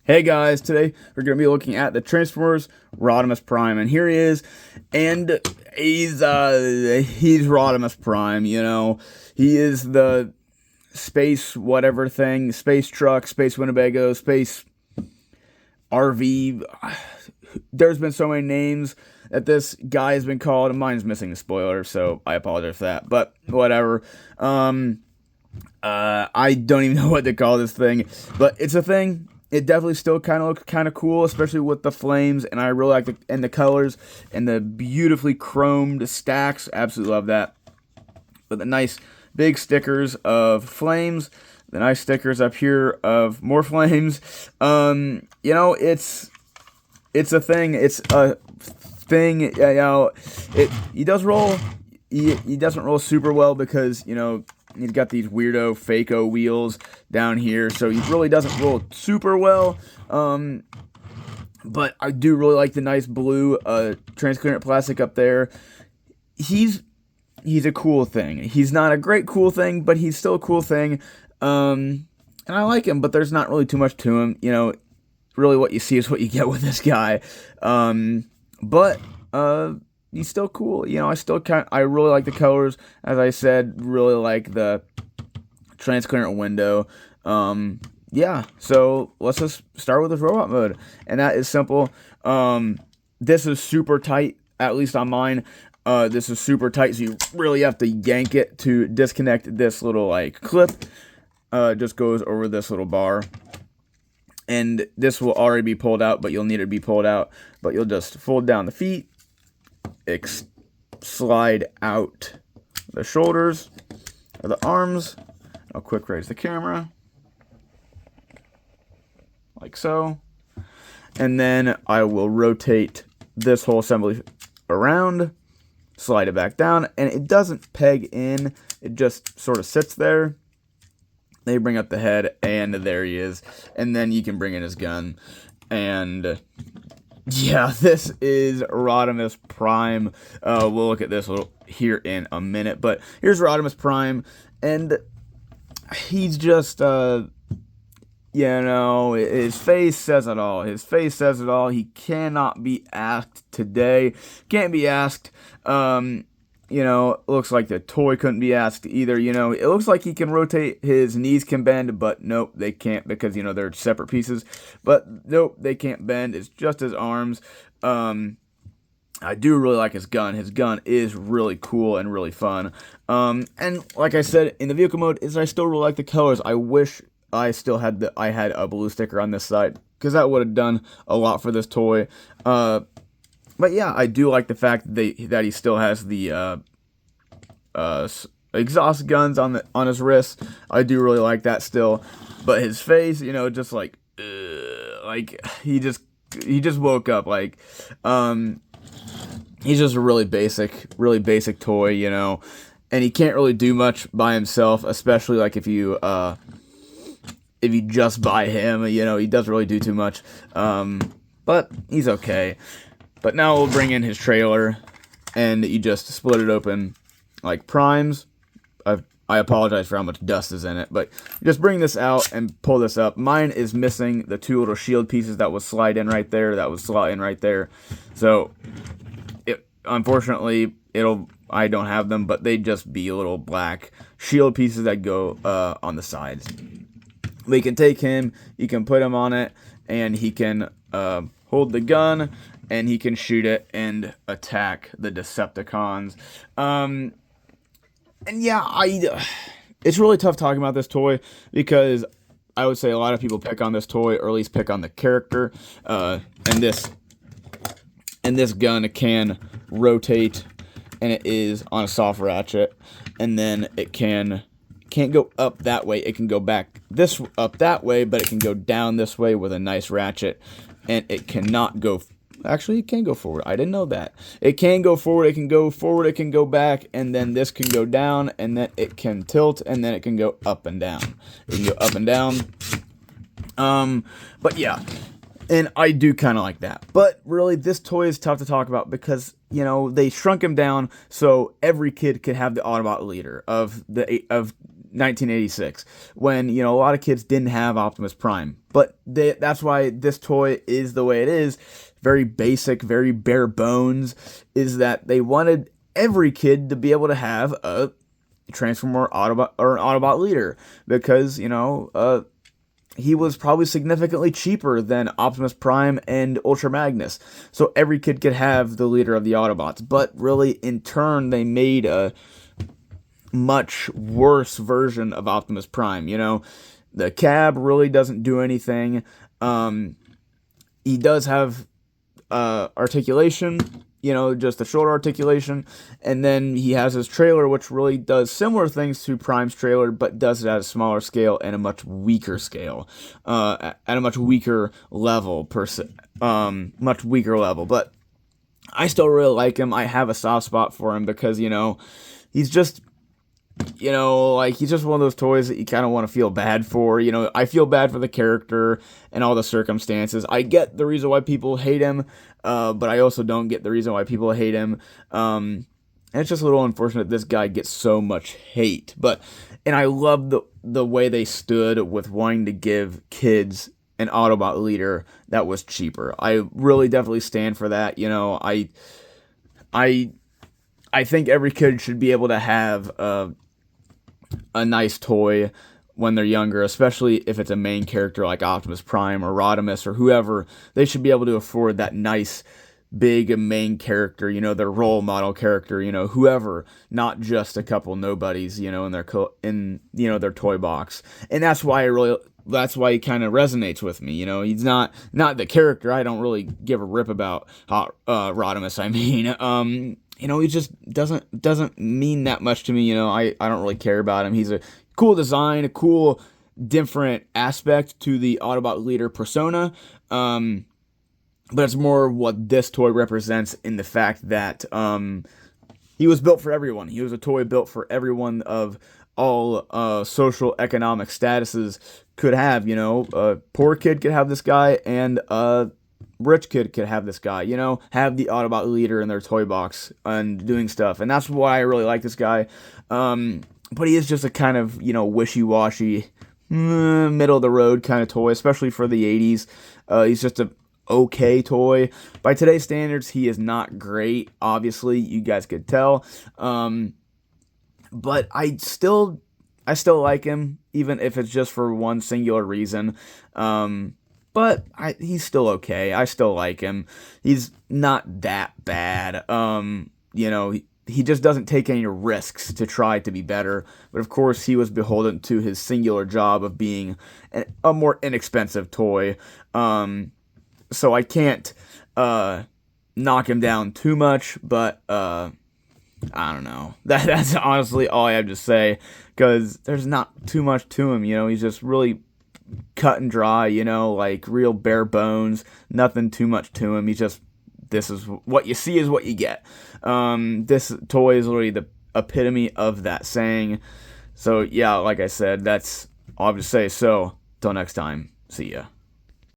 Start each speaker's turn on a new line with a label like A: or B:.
A: Hey guys, today we're going to be looking at the Transformers Rodimus Prime, and here he is, and he's Rodimus Prime, he is the space whatever thing, space truck, space Winnebago, space RV. There's been so many names that this guy has been called, and mine's missing a spoiler, so I apologize for that, but whatever. I don't even know what to call this thing, but it's a thing. It definitely still kind of looks kind of cool, especially with the flames, and I really like the colors and the beautifully chromed stacks. Absolutely love that. But the nice big stickers of flames, the nice stickers up here of more flames. It's a thing. It's a thing. He does roll. He doesn't roll super well because he's got these weirdo Faco wheels down here, so he really doesn't roll super well. But I do really like the nice blue transparent plastic up there. He's a cool thing. He's not a great cool thing, but he's still a cool thing. And I like him, but there's not really too much to him. Really what you see is what you get with this guy. But he's still cool. I really like the colors. As I said, really like the transparent window. So let's just start with this robot mode. And that is simple. This is super tight, at least on mine. This is super tight, so you really have to yank it to disconnect this little clip. It just goes over this little bar. And this will already be pulled out, but you'll need it to be pulled out. But you'll just fold down the feet, slide out the shoulders or the arms. I'll quick raise the camera like so, and then I will rotate this whole assembly around, slide it back down, and it doesn't peg in, it just sort of sits there. They bring up the head, and there he is, and then you can bring in his gun. And yeah, this is Rodimus Prime. We'll look at this here in a minute, but here's Rodimus Prime, and he's just, his face says it all. His face says it all. He cannot be asked today. Can't be asked. It looks like the toy couldn't be asked either. It looks like he can rotate, his knees can bend, but nope, they can't because, they're separate pieces. But nope, they can't bend. It's just his arms. I do really like his gun. His gun is really cool and really fun. And like I said, in the vehicle mode, I still really like the colors. I wish I still had a blue sticker on this side, because that would have done a lot for this toy. But yeah, I do like the fact that he still has the exhaust guns on his wrists. I do really like that still. But his face, just he just woke up. He's just a really basic toy, and he can't really do much by himself, especially if you just buy him, he doesn't really do too much. But he's okay. But now we'll bring in his trailer, and you just split it open like primes. I apologize for how much dust is in it, but just bring this out and pull this up. Mine is missing the two little shield pieces that would slide in right there, that would slot in right there. So, unfortunately, I don't have them, but they'd just be little black shield pieces that go on the sides. We can take him, you can put him on it, and he can hold the gun, and he can shoot it and attack the Decepticons. And yeah, it's really tough talking about this toy, because I would say a lot of people pick on this toy, or at least pick on the character. And this gun can rotate, and it is on a soft ratchet, and then it can't go up that way. It can go back up that way, but it can go down this way with a nice ratchet, and it cannot go. Actually, it can go forward. I didn't know that. It can go forward, it can go forward, it can go back, and then this can go down, and then it can tilt, and then it can go up and down. It can go up and down. But yeah, and I do kind of like that. But really, this toy is tough to talk about because, they shrunk him down so every kid could have the Autobot leader of 1986, when, you know, a lot of kids didn't have Optimus Prime. But that's why this toy is the way it is. Very basic, very bare bones, is that they wanted every kid to be able to have a Transformer Autobot or an Autobot leader, because, you know, he was probably significantly cheaper than Optimus Prime and Ultra Magnus. So every kid could have the leader of the Autobots. But really, in turn, they made a much worse version of Optimus Prime. You know, the cab really doesn't do anything. He does have articulation, you know, just the shoulder articulation, and then he has his trailer, which really does similar things to Prime's trailer, but does it at a smaller scale and a much weaker scale, at a much weaker level, much weaker level. But I still really like him. I have a soft spot for him because, you know, he's just, you know, like, he's just one of those toys that you kind of want to feel bad for. You know, I feel bad for the character and all the circumstances. I get the reason why people hate him, but I also don't get the reason why people hate him. And it's just a little unfortunate this guy gets so much hate. And I love the way they stood with wanting to give kids an Autobot leader that was cheaper. I really definitely stand for that. You know, I think every kid should be able to have a nice toy when they're younger, especially if it's a main character like Optimus Prime or Rodimus or whoever. They should be able to afford that nice, big main character, you know, their role model character, you know, whoever, not just a couple nobodies, you know, in their their toy box. And that's why he kind of resonates with me. You know, he's not the character. I don't really give a rip about Rodimus. I mean, you know, he just doesn't mean that much to me. You know, I don't really care about him. He's a cool design, a cool different aspect to the Autobot leader persona. But it's more what this toy represents in the fact that he was built for everyone. He was a toy built for everyone of all social economic statuses could have. You know, a poor kid could have this guy, and rich kid could have this guy, you know, have the Autobot leader in their toy box and doing stuff. And that's why I really like this guy. But he is just a kind of, you know, wishy-washy, middle of the road kind of toy, especially for the 80s. He's just a okay toy. By today's standards, he is not great, obviously, you guys could tell. But I still like him, even if it's just for one singular reason. But he's still okay. I still like him. He's not that bad. You know, he just doesn't take any risks to try to be better. But of course, he was beholden to his singular job of being a more inexpensive toy. So I can't knock him down too much. But I don't know. That's honestly all I have to say, because there's not too much to him. You know, he's just really cut and dry, you know, like real bare bones, nothing too much to him. He's just, this is what you see is what you get. This toy is literally the epitome of that saying. So yeah, like I said, that's all I have to say. So till next time, see ya.